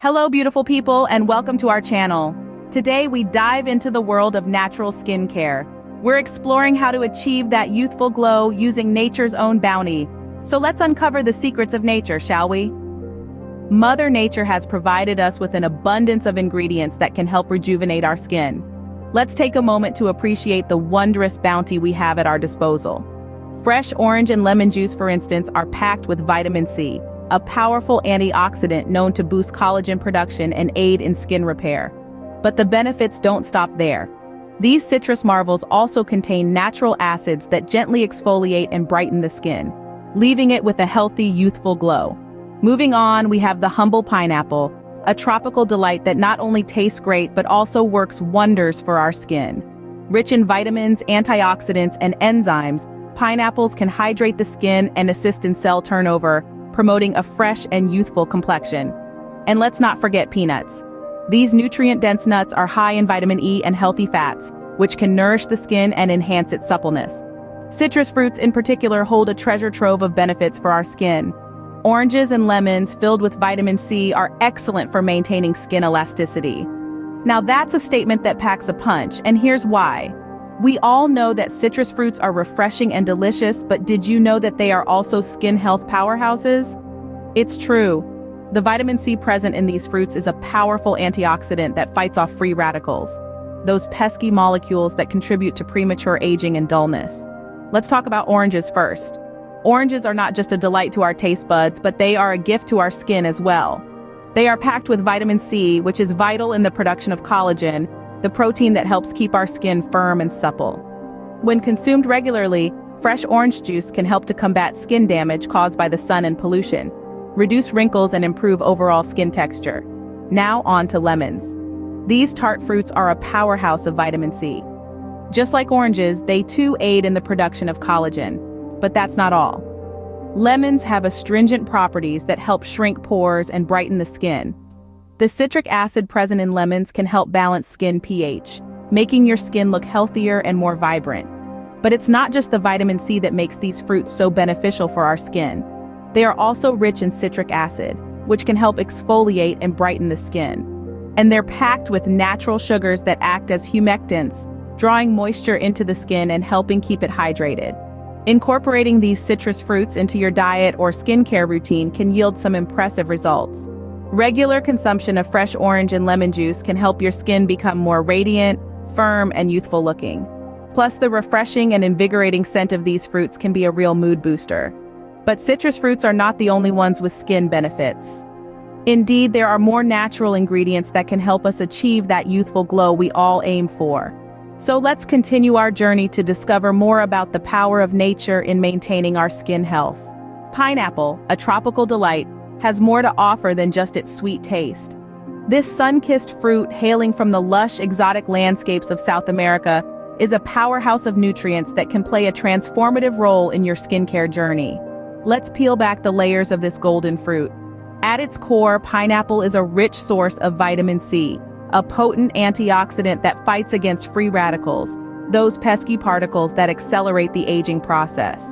Hello, beautiful people, and welcome to our channel. Today, we dive into the world of natural skincare. We're exploring how to achieve that youthful glow using nature's own bounty. So let's uncover the secrets of nature, shall we? Mother Nature has provided us with an abundance of ingredients that can help rejuvenate our skin. Let's take a moment to appreciate the wondrous bounty we have at our disposal. Fresh orange and lemon juice, for instance, are packed with vitamin C, a powerful antioxidant known to boost collagen production and aid in skin repair. But the benefits don't stop there. These citrus marvels also contain natural acids that gently exfoliate and brighten the skin, leaving it with a healthy, youthful glow. Moving on, we have the humble pineapple, a tropical delight that not only tastes great but also works wonders for our skin. Rich in vitamins, antioxidants, and enzymes, pineapples can hydrate the skin and assist in cell turnover, promoting a fresh and youthful complexion. And let's not forget peanuts. These nutrient-dense nuts are high in vitamin E and healthy fats, which can nourish the skin and enhance its suppleness. Citrus fruits in particular hold a treasure trove of benefits for our skin. Oranges and lemons filled with vitamin C are excellent for maintaining skin elasticity. Now that's a statement that packs a punch, and here's why. We all know that citrus fruits are refreshing and delicious, but did you know that they are also skin health powerhouses? It's true. The vitamin C present in these fruits is a powerful antioxidant that fights off free radicals, those pesky molecules that contribute to premature aging and dullness. Let's talk about oranges first. Oranges are not just a delight to our taste buds, but they are a gift to our skin as well. They are packed with vitamin C, which is vital in the production of collagen, the protein that helps keep our skin firm and supple. When consumed regularly, fresh orange juice can help to combat skin damage caused by the sun and pollution, reduce wrinkles, and improve overall skin texture. Now on to lemons. These tart fruits are a powerhouse of vitamin C. Just like oranges, they too aid in the production of collagen. But that's not all. Lemons have astringent properties that help shrink pores and brighten the skin. The citric acid present in lemons can help balance skin pH, making your skin look healthier and more vibrant. But it's not just the vitamin C that makes these fruits so beneficial for our skin. They are also rich in citric acid, which can help exfoliate and brighten the skin. And they're packed with natural sugars that act as humectants, drawing moisture into the skin and helping keep it hydrated. Incorporating these citrus fruits into your diet or skincare routine can yield some impressive results. Regular consumption of fresh orange and lemon juice can help your skin become more radiant, firm, and youthful looking. Plus, the refreshing and invigorating scent of these fruits can be a real mood booster. But citrus fruits are not the only ones with skin benefits. Indeed, there are more natural ingredients that can help us achieve that youthful glow we all aim for. So let's continue our journey to discover more about the power of nature in maintaining our skin health. Pineapple, a tropical delight, has more to offer than just its sweet taste. This sun-kissed fruit, hailing from the lush, exotic landscapes of South America, is a powerhouse of nutrients that can play a transformative role in your skincare journey. Let's peel back the layers of this golden fruit. At its core, pineapple is a rich source of vitamin C, a potent antioxidant that fights against free radicals, those pesky particles that accelerate the aging process.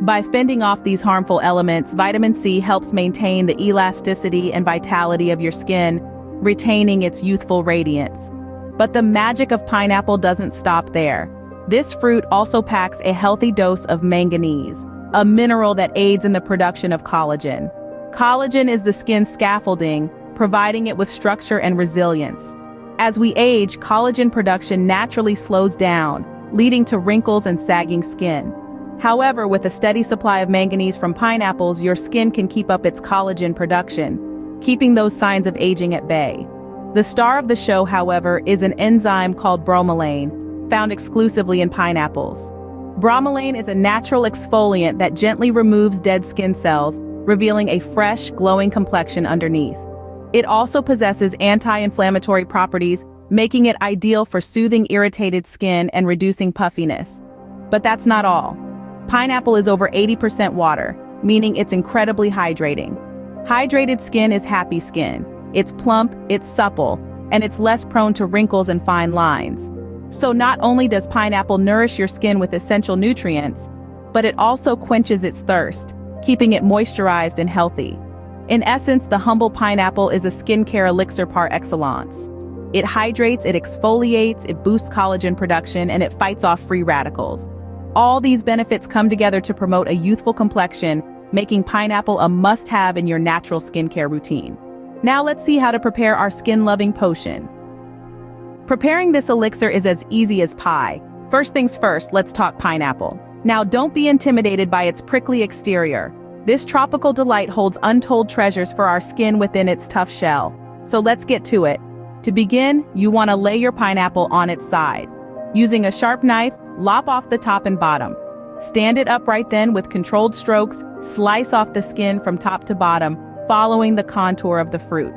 By fending off these harmful elements, vitamin C helps maintain the elasticity and vitality of your skin, retaining its youthful radiance. But the magic of pineapple doesn't stop there. This fruit also packs a healthy dose of manganese, a mineral that aids in the production of collagen. Collagen is the skin's scaffolding, providing it with structure and resilience. As we age, collagen production naturally slows down, leading to wrinkles and sagging skin. However, with a steady supply of manganese from pineapples, your skin can keep up its collagen production, keeping those signs of aging at bay. The star of the show, however, is an enzyme called bromelain, found exclusively in pineapples. Bromelain is a natural exfoliant that gently removes dead skin cells, revealing a fresh, glowing complexion underneath. It also possesses anti-inflammatory properties, making it ideal for soothing irritated skin and reducing puffiness. But that's not all. Pineapple is over 80% water, meaning it's incredibly hydrating. Hydrated skin is happy skin. It's plump, it's supple, and it's less prone to wrinkles and fine lines. So not only does pineapple nourish your skin with essential nutrients, but it also quenches its thirst, keeping it moisturized and healthy. In essence, the humble pineapple is a skincare elixir par excellence. It hydrates, it exfoliates, it boosts collagen production, and it fights off free radicals. All these benefits come together to promote a youthful complexion, making pineapple a must-have in your natural skincare routine. Now let's see how to prepare our skin-loving potion. Preparing this elixir is as easy as pie. First things first, let's talk pineapple. Now don't be intimidated by its prickly exterior. This tropical delight holds untold treasures for our skin within its tough shell. So let's get to it. To begin, you want to lay your pineapple on its side. Using a sharp knife, lop off the top and bottom. Stand it upright, then with controlled strokes, slice off the skin from top to bottom, following the contour of the fruit.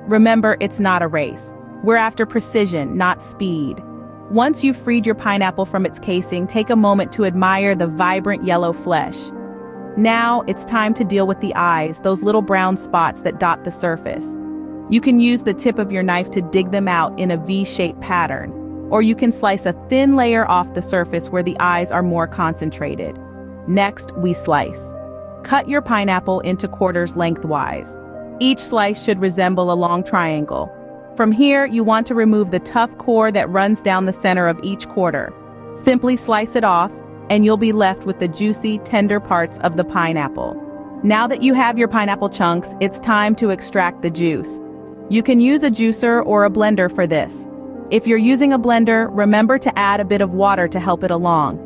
Remember, it's not a race. We're after precision, not speed. Once you've freed your pineapple from its casing, take a moment to admire the vibrant yellow flesh. Now, it's time to deal with the eyes, those little brown spots that dot the surface. You can use the tip of your knife to dig them out in a V-shaped pattern, or you can slice a thin layer off the surface where the eyes are more concentrated. Next, we slice. Cut your pineapple into quarters lengthwise. Each slice should resemble a long triangle. From here, you want to remove the tough core that runs down the center of each quarter. Simply slice it off, and you'll be left with the juicy, tender parts of the pineapple. Now that you have your pineapple chunks, it's time to extract the juice. You can use a juicer or a blender for this. If you're using a blender, remember to add a bit of water to help it along.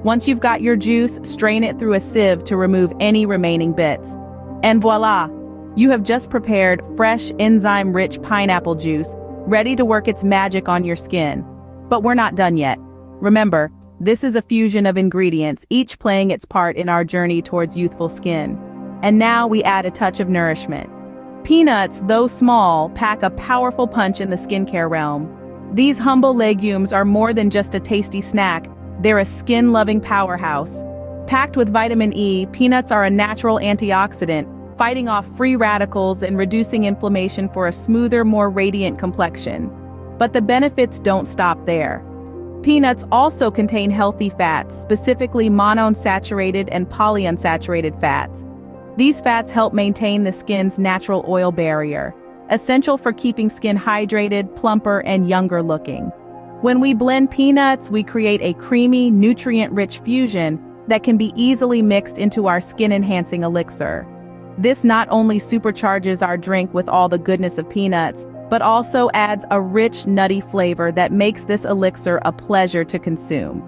Once you've got your juice, strain it through a sieve to remove any remaining bits. And voila! You have just prepared fresh, enzyme-rich pineapple juice, ready to work its magic on your skin. But we're not done yet. Remember, this is a fusion of ingredients, each playing its part in our journey towards youthful skin. And now we add a touch of nourishment. Peanuts, though small, pack a powerful punch in the skincare realm. These humble legumes are more than just a tasty snack, they're a skin-loving powerhouse. Packed with vitamin E, peanuts are a natural antioxidant, fighting off free radicals and reducing inflammation for a smoother, more radiant complexion. But the benefits don't stop there. Peanuts also contain healthy fats, specifically monounsaturated and polyunsaturated fats. These fats help maintain the skin's natural oil barrier, essential for keeping skin hydrated, plumper, and younger looking. When we blend peanuts, we create a creamy, nutrient-rich fusion that can be easily mixed into our skin-enhancing elixir. This not only supercharges our drink with all the goodness of peanuts, but also adds a rich, nutty flavor that makes this elixir a pleasure to consume.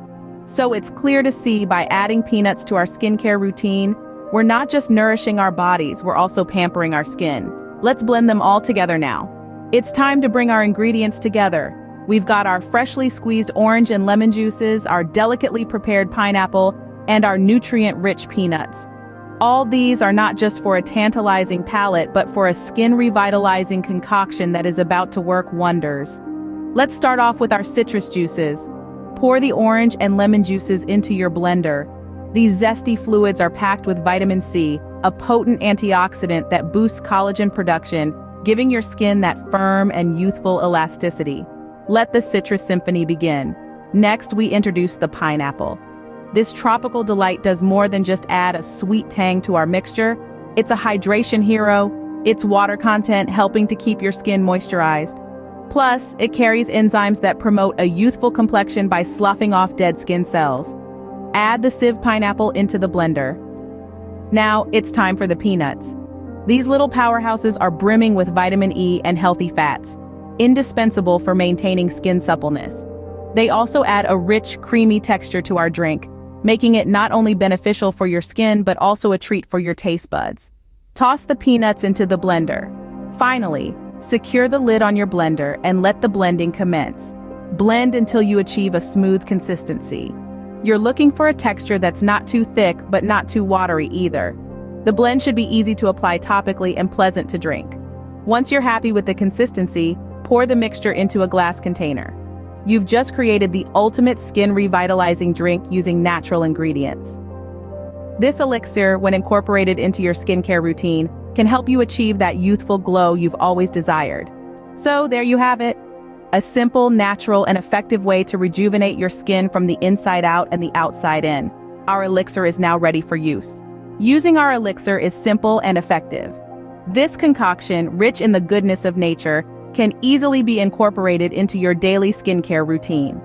So it's clear to see, by adding peanuts to our skincare routine, we're not just nourishing our bodies, we're also pampering our skin. Let's blend them all together now. It's time to bring our ingredients together. We've got our freshly squeezed orange and lemon juices, our delicately prepared pineapple, and our nutrient-rich peanuts. All these are not just for a tantalizing palate, but for a skin-revitalizing concoction that is about to work wonders. Let's start off with our citrus juices. Pour the orange and lemon juices into your blender. These zesty fluids are packed with vitamin C, a potent antioxidant that boosts collagen production, giving your skin that firm and youthful elasticity. Let the citrus symphony begin. Next, we introduce the pineapple. This tropical delight does more than just add a sweet tang to our mixture. It's a hydration hero, its water content helping to keep your skin moisturized. Plus, it carries enzymes that promote a youthful complexion by sloughing off dead skin cells. Add the sieved pineapple into the blender. Now, it's time for the peanuts. These little powerhouses are brimming with vitamin E and healthy fats, indispensable for maintaining skin suppleness. They also add a rich, creamy texture to our drink, making it not only beneficial for your skin but also a treat for your taste buds. Toss the peanuts into the blender. Finally, secure the lid on your blender and let the blending commence. Blend until you achieve a smooth consistency. You're looking for a texture that's not too thick but not too watery either. The blend should be easy to apply topically and pleasant to drink. Once you're happy with the consistency, pour the mixture into a glass container. You've just created the ultimate skin revitalizing drink using natural ingredients. This elixir, when incorporated into your skincare routine, can help you achieve that youthful glow you've always desired. So there you have it. A simple, natural, and effective way to rejuvenate your skin from the inside out and the outside in. Our elixir is now ready for use. Using our elixir is simple and effective. This concoction, rich in the goodness of nature, can easily be incorporated into your daily skincare routine.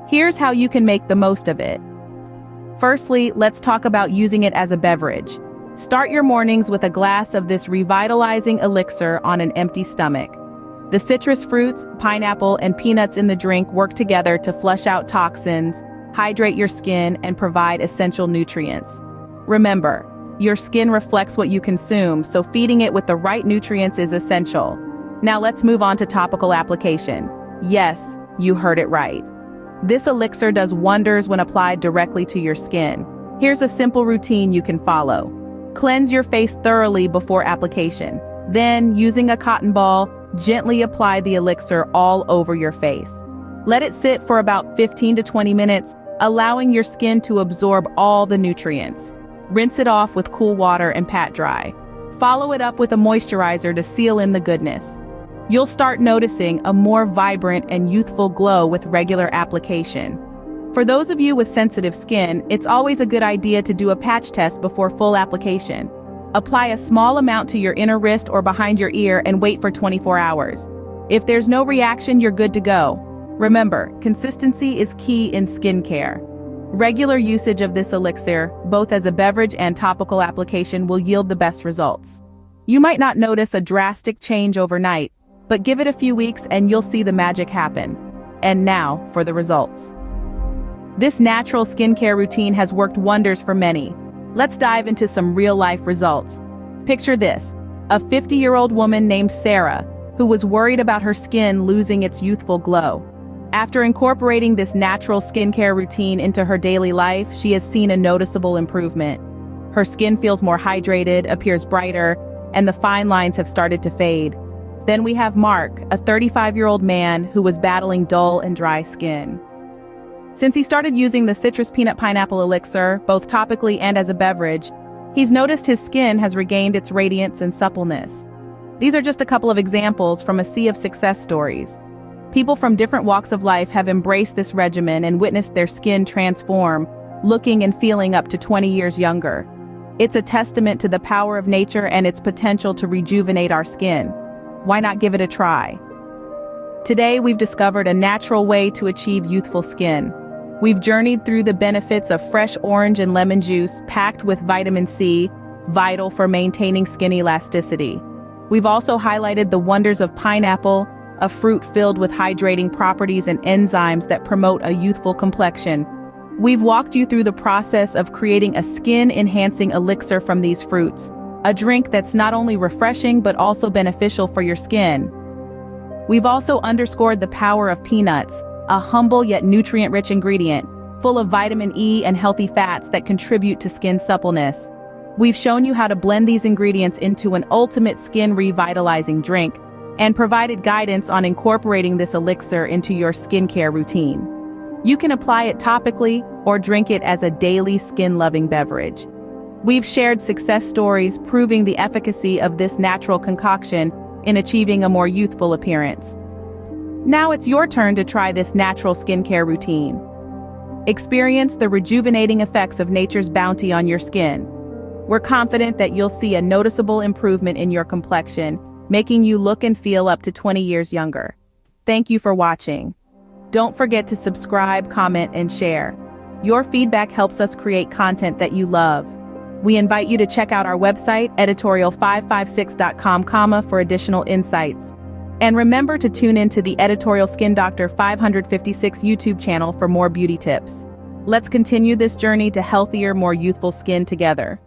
Here's how you can make the most of it. Firstly, let's talk about using it as a beverage. Start your mornings with a glass of this revitalizing elixir on an empty stomach. The citrus fruits, pineapple, and peanuts in the drink work together to flush out toxins, hydrate your skin, and provide essential nutrients. Remember, your skin reflects what you consume, so feeding it with the right nutrients is essential. Now let's move on to topical application. Yes, you heard it right. This elixir does wonders when applied directly to your skin. Here's a simple routine you can follow. Cleanse your face thoroughly before application. Then, using a cotton ball, gently apply the elixir all over your face. Let it sit for about 15 to 20 minutes, allowing your skin to absorb all the nutrients. Rinse it off with cool water and pat dry. Follow it up with a moisturizer to seal in the goodness. You'll start noticing a more vibrant and youthful glow with regular application. For those of you with sensitive skin, it's always a good idea to do a patch test before full application. Apply a small amount to your inner wrist or behind your ear and wait for 24 hours. If there's no reaction, you're good to go. Remember, consistency is key in skincare. Regular usage of this elixir, both as a beverage and topical application, will yield the best results. You might not notice a drastic change overnight, but give it a few weeks and you'll see the magic happen. And now, for the results. This natural skincare routine has worked wonders for many. Let's dive into some real-life results. Picture this: a 50-year-old woman named Sarah, who was worried about her skin losing its youthful glow. After incorporating this natural skincare routine into her daily life, she has seen a noticeable improvement. Her skin feels more hydrated, appears brighter, and the fine lines have started to fade. Then we have Mark, a 35-year-old man who was battling dull and dry skin. Since he started using the citrus peanut pineapple elixir, both topically and as a beverage, he's noticed his skin has regained its radiance and suppleness. These are just a couple of examples from a sea of success stories. People from different walks of life have embraced this regimen and witnessed their skin transform, looking and feeling up to 20 years younger. It's a testament to the power of nature and its potential to rejuvenate our skin. Why not give it a try? Today, we've discovered a natural way to achieve youthful skin. We've journeyed through the benefits of fresh orange and lemon juice packed with vitamin C, vital for maintaining skin elasticity. We've also highlighted the wonders of pineapple, a fruit filled with hydrating properties and enzymes that promote a youthful complexion. We've walked you through the process of creating a skin-enhancing elixir from these fruits, a drink that's not only refreshing but also beneficial for your skin. We've also underscored the power of peanuts, a humble yet nutrient-rich ingredient, full of vitamin E and healthy fats that contribute to skin suppleness. We've shown you how to blend these ingredients into an ultimate skin revitalizing drink, and provided guidance on incorporating this elixir into your skincare routine. You can apply it topically or drink it as a daily skin-loving beverage. We've shared success stories proving the efficacy of this natural concoction in achieving a more youthful appearance. Now it's your turn to try this natural skincare routine. Experience the rejuvenating effects of nature's bounty on your skin. We're confident that you'll see a noticeable improvement in your complexion, making you look and feel up to 20 years younger. Thank you for watching. Don't forget to subscribe, comment, and share. Your feedback helps us create content that you love. We invite you to check out our website, editorial556.com, for additional insights. And remember to tune in to the Editorial Skin Doctor 556 YouTube channel for more beauty tips. Let's continue this journey to healthier, more youthful skin together.